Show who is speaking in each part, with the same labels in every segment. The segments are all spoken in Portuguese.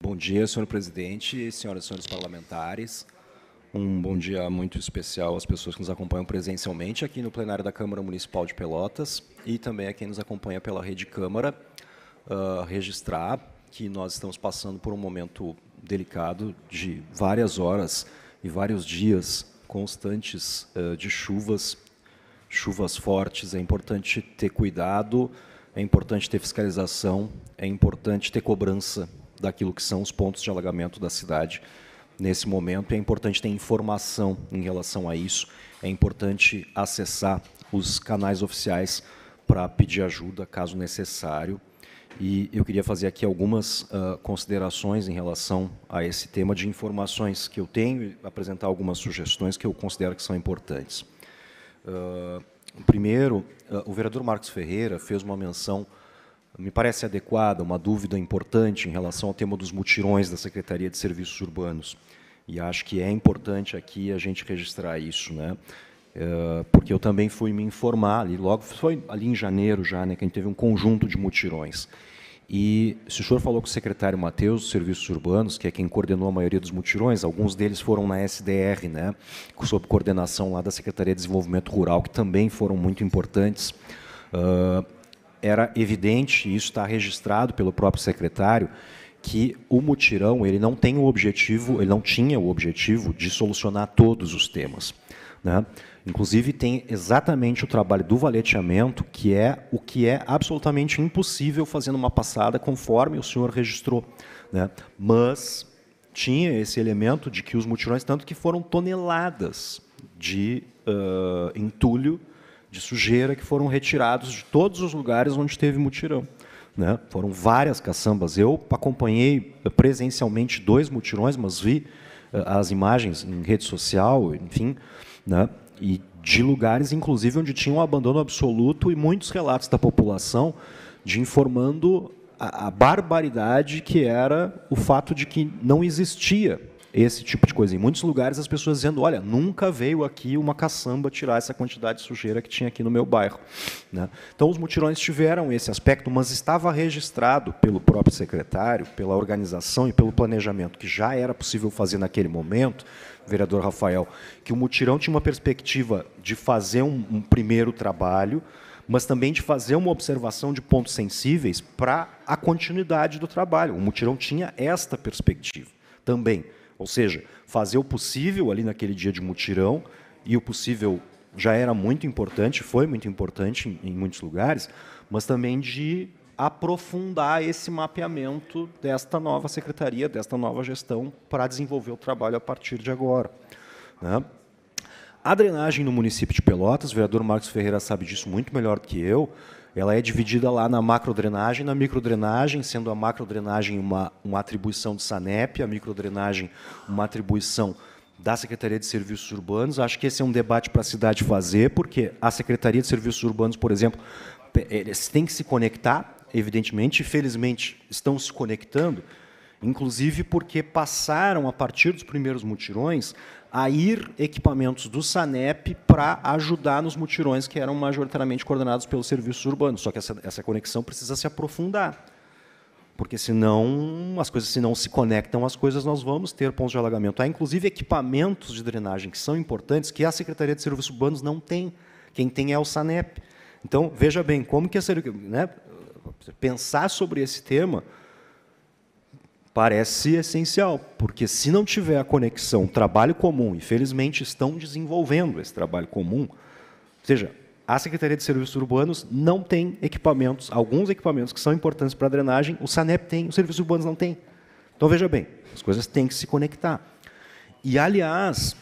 Speaker 1: Bom dia, senhor presidente, senhoras e senhores parlamentares. Um bom dia muito especial às pessoas que nos acompanham presencialmente aqui no plenário da Câmara Municipal de Pelotas e também a quem nos acompanha pela Rede Câmara. Registrar que nós estamos passando por um momento delicado de várias horas e vários dias constantes de chuvas fortes. É importante ter cuidado, é importante ter fiscalização, é importante ter cobrança daquilo que são os pontos de alagamento da cidade nesse momento. É importante ter informação em relação a isso, é importante acessar os canais oficiais para pedir ajuda, caso necessário. E eu queria fazer aqui algumas considerações em relação a esse tema de informações que eu tenho e apresentar algumas sugestões que eu considero que são importantes. Primeiro, o vereador Marcos Ferreira fez uma menção, me parece adequada, uma dúvida importante em relação ao tema dos mutirões da Secretaria de Serviços Urbanos. E acho que é importante aqui a gente registrar isso, né? Porque eu também fui me informar, ali, logo foi ali em janeiro já, né, que a gente teve um conjunto de mutirões. E se o senhor falou com o secretário Matheus dos Serviços Urbanos, que é quem coordenou a maioria dos mutirões, alguns deles foram na SDR, né, sob coordenação lá da Secretaria de Desenvolvimento Rural, que também foram muito importantes. Era evidente, e isso está registrado pelo próprio secretário, que o mutirão ele não tem o objetivo, ele não tinha o objetivo de solucionar todos os temas, né? Inclusive, tem exatamente o trabalho do valeteamento, que é o que é absolutamente impossível fazer numa passada, conforme o senhor registrou, né? Mas tinha esse elemento de que os mutirões, tanto que foram toneladas de entulho, de sujeira, que foram retirados de todos os lugares onde teve mutirão, né? Foram várias caçambas. Eu acompanhei presencialmente 2 mutirões, mas vi as imagens em rede social, enfim, né? E de lugares, inclusive, onde tinha um abandono absoluto e muitos relatos da população de informando a barbaridade que era o fato de que não existia esse tipo de coisa. Em muitos lugares, as pessoas dizendo, olha, nunca veio aqui uma caçamba tirar essa quantidade de sujeira que tinha aqui no meu bairro, né? Então, os mutirões tiveram esse aspecto, mas estava registrado pelo próprio secretário, pela organização e pelo planejamento, que já era possível fazer naquele momento, vereador Rafael, que o mutirão tinha uma perspectiva de fazer um primeiro trabalho, mas também de fazer uma observação de pontos sensíveis para a continuidade do trabalho. O mutirão tinha esta perspectiva também. Ou seja, fazer o possível ali naquele dia de mutirão, e o possível já era muito importante, foi muito importante em muitos lugares, mas também de aprofundar esse mapeamento desta nova secretaria, desta nova gestão, para desenvolver o trabalho a partir de agora, né? A drenagem no município de Pelotas, o vereador Marcos Ferreira sabe disso muito melhor do que eu, ela é dividida lá na macrodrenagem e na microdrenagem, sendo a macrodrenagem uma atribuição do SANEP, a microdrenagem uma atribuição da Secretaria de Serviços Urbanos. Acho que esse é um debate para a cidade fazer, porque a Secretaria de Serviços Urbanos, por exemplo, eles têm que se conectar, evidentemente, e felizmente estão se conectando, inclusive porque passaram, a partir dos primeiros mutirões, a ir equipamentos do SANEP para ajudar nos mutirões que eram majoritariamente coordenados pelos serviços urbanos. Só que essa conexão precisa se aprofundar, porque senão as coisas, se não se conectam as coisas, nós vamos ter pontos de alagamento. Há, inclusive, equipamentos de drenagem que são importantes, que a Secretaria de Serviços Urbanos não tem. Quem tem é o SANEP. Então, veja bem, como que né, pensar sobre esse tema parece essencial, porque se não tiver a conexão, trabalho comum, e felizmente estão desenvolvendo esse trabalho comum, ou seja, a Secretaria de Serviços Urbanos não tem equipamentos, alguns equipamentos que são importantes para a drenagem, o SANEP tem, os serviços urbanos não têm. Então, veja bem, as coisas têm que se conectar. E, aliás,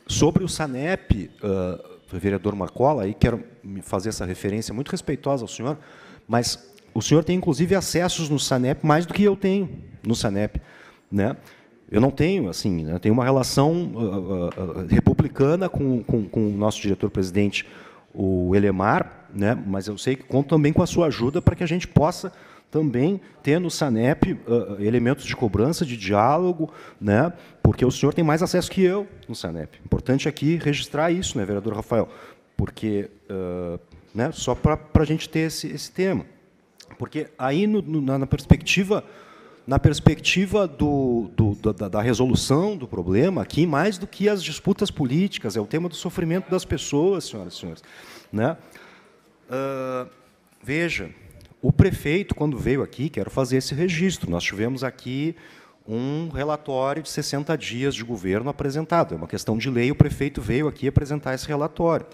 Speaker 1: sobre o SANEP, o vereador Marcola, aí quero fazer essa referência muito respeitosa ao senhor, mas o senhor tem, inclusive, acessos no SANEP mais do que eu tenho no SANEP, né? Eu não tenho, assim, né, tenho uma relação republicana com o nosso diretor-presidente, o Elemar, né, mas eu sei que conto também com a sua ajuda para que a gente possa também ter no SANEP elementos de cobrança, de diálogo, né, porque o senhor tem mais acesso que eu no SANEP. Importante aqui registrar isso, né, vereador Rafael, porque né, só para a gente ter esse tema. Porque aí, na perspectiva na perspectiva da resolução do problema, aqui, mais do que as disputas políticas, é o tema do sofrimento das pessoas, senhoras e senhores. Né? Veja, o prefeito, quando veio aqui, quero fazer esse registro, nós tivemos aqui um relatório de 60 dias de governo apresentado. É uma questão de lei, o prefeito veio aqui apresentar esse relatório.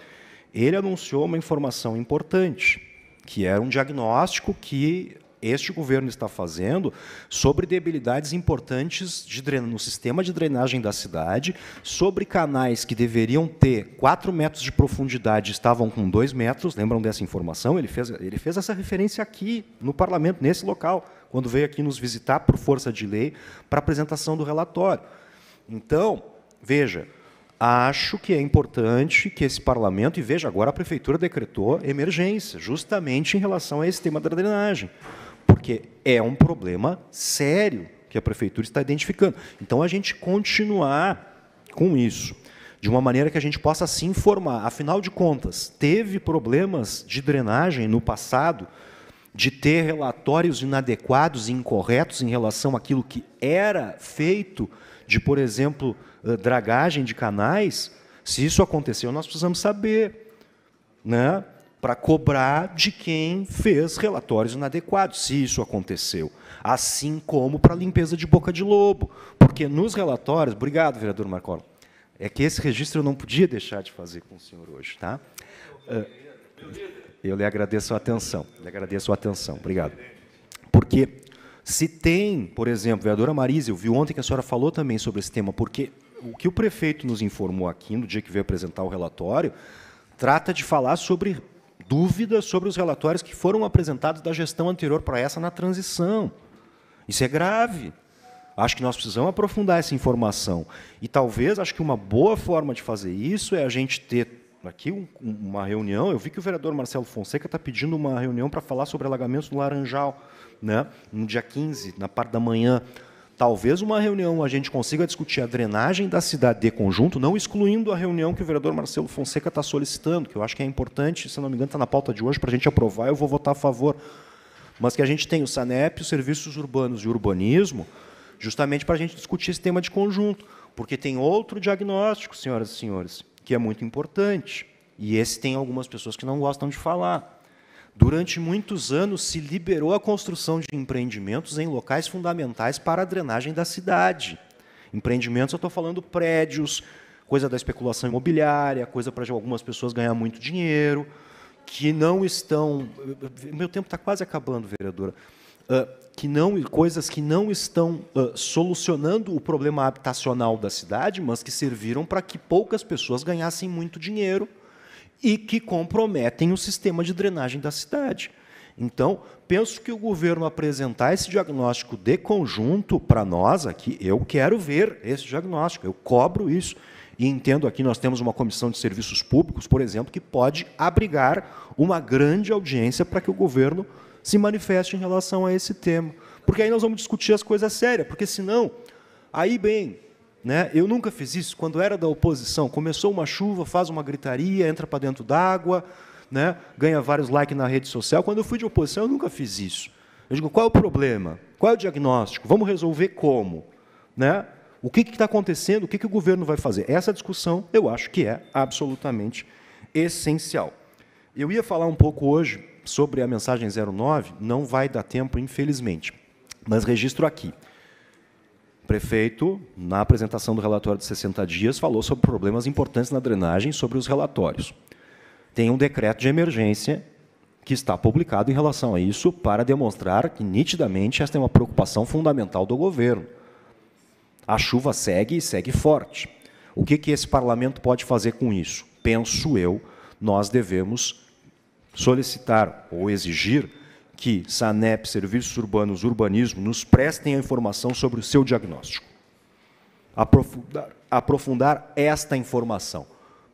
Speaker 1: Ele anunciou uma informação importante, que era um diagnóstico que este governo está fazendo sobre debilidades importantes no sistema de drenagem da cidade, sobre canais que deveriam ter 4 metros de profundidade, estavam com 2 metros, lembram dessa informação? Ele fez essa referência aqui, no parlamento, nesse local, quando veio aqui nos visitar, por força de lei, para a apresentação do relatório. Então, veja, acho que é importante que esse parlamento, e veja, agora a prefeitura decretou emergência, justamente em relação a esse tema da drenagem, porque é um problema sério que a prefeitura está identificando. Então, a gente continuar com isso, de uma maneira que a gente possa se informar. Afinal de contas, teve problemas de drenagem no passado, de ter relatórios inadequados e incorretos em relação àquilo que era feito de, por exemplo, dragagem de canais. Se isso aconteceu, nós precisamos saber, né, para cobrar de quem fez relatórios inadequados, se isso aconteceu. Assim como para a limpeza de boca de lobo. Porque nos relatórios... Obrigado, vereador Marcola. É que esse registro eu não podia deixar de fazer com o senhor hoje. Tá? Eu lhe agradeço a atenção. Obrigado. Porque se tem, por exemplo, vereadora Marisa, eu vi ontem que a senhora falou também sobre esse tema, porque o que o prefeito nos informou aqui, no dia que veio apresentar o relatório, trata de falar sobre dúvidas sobre os relatórios que foram apresentados da gestão anterior para essa na transição. Isso é grave. Acho que nós precisamos aprofundar essa informação. E talvez, acho que uma boa forma de fazer isso é a gente ter aqui uma reunião. Eu vi que o vereador Marcelo Fonseca está pedindo uma reunião para falar sobre alagamentos no Laranjal, né, no dia 15, na parte da manhã. Talvez uma reunião a gente consiga discutir a drenagem da cidade de conjunto, não excluindo a reunião que o vereador Marcelo Fonseca está solicitando, que eu acho que é importante, se não me engano, está na pauta de hoje, para a gente aprovar, eu vou votar a favor. Mas que a gente tenha o SANEP, os serviços urbanos e o urbanismo, justamente para a gente discutir esse tema de conjunto. Porque tem outro diagnóstico, senhoras e senhores, que é muito importante. E esse tem algumas pessoas que não gostam de falar. Durante muitos anos, se liberou a construção de empreendimentos em locais fundamentais para a drenagem da cidade. Empreendimentos, eu estou falando prédios, coisa da especulação imobiliária, coisa para algumas pessoas ganhar muito dinheiro, que não estão... Meu tempo está quase acabando, vereadora. Coisas que não estão solucionando o problema habitacional da cidade, mas que serviram para que poucas pessoas ganhassem muito dinheiro, e que comprometem o sistema de drenagem da cidade. Então, penso que o governo apresentar esse diagnóstico de conjunto para nós aqui, eu quero ver esse diagnóstico, eu cobro isso. E entendo aqui, nós temos uma comissão de serviços públicos, por exemplo, que pode abrigar uma grande audiência para que o governo se manifeste em relação a esse tema. Porque aí nós vamos discutir as coisas sérias, porque senão, aí bem... Né? Eu nunca fiz isso. Quando era da oposição, começou uma chuva, faz uma gritaria, entra para dentro d'água, né? Ganha vários likes na rede social. Quando eu fui de oposição, eu nunca fiz isso. Eu digo, qual é o problema? Qual é o diagnóstico? Vamos resolver como? Né? O que está acontecendo? O que o governo vai fazer? Essa discussão, eu acho que é absolutamente essencial. Eu ia falar um pouco hoje sobre a mensagem 09, não vai dar tempo, infelizmente, mas registro aqui. O prefeito, na apresentação do relatório de 60 dias, falou sobre problemas importantes na drenagem, sobre os relatórios. Tem um decreto de emergência que está publicado em relação a isso para demonstrar que, nitidamente, esta é uma preocupação fundamental do governo. A chuva segue e segue forte. O que esse parlamento pode fazer com isso? Penso eu, nós devemos solicitar ou exigir que SANEP, Serviços Urbanos, Urbanismo, nos prestem a informação sobre o seu diagnóstico. Aprofundar esta informação,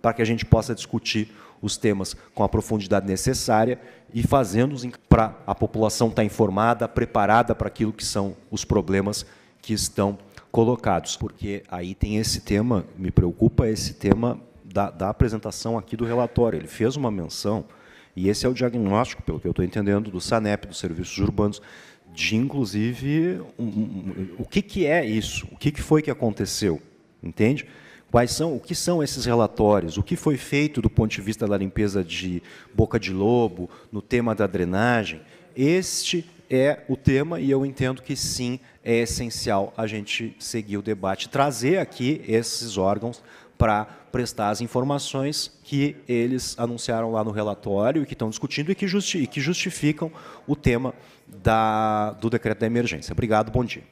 Speaker 1: para que a gente possa discutir os temas com a profundidade necessária e fazendo para a população estar informada, preparada para aquilo que são os problemas que estão colocados. Porque aí tem esse tema, me preocupa esse tema da apresentação aqui do relatório. Ele fez uma menção, e esse é o diagnóstico, pelo que eu estou entendendo, do SANEP, dos Serviços Urbanos, de inclusive, o que é isso? O que foi que aconteceu? Entende? O que são esses relatórios? O que foi feito do ponto de vista da limpeza de boca de lobo, no tema da drenagem? Este é o tema e eu entendo que sim, é essencial a gente seguir o debate, trazer aqui esses órgãos para prestar as informações que eles anunciaram lá no relatório e que estão discutindo e que justificam o tema do decreto da emergência. Obrigado, bom dia.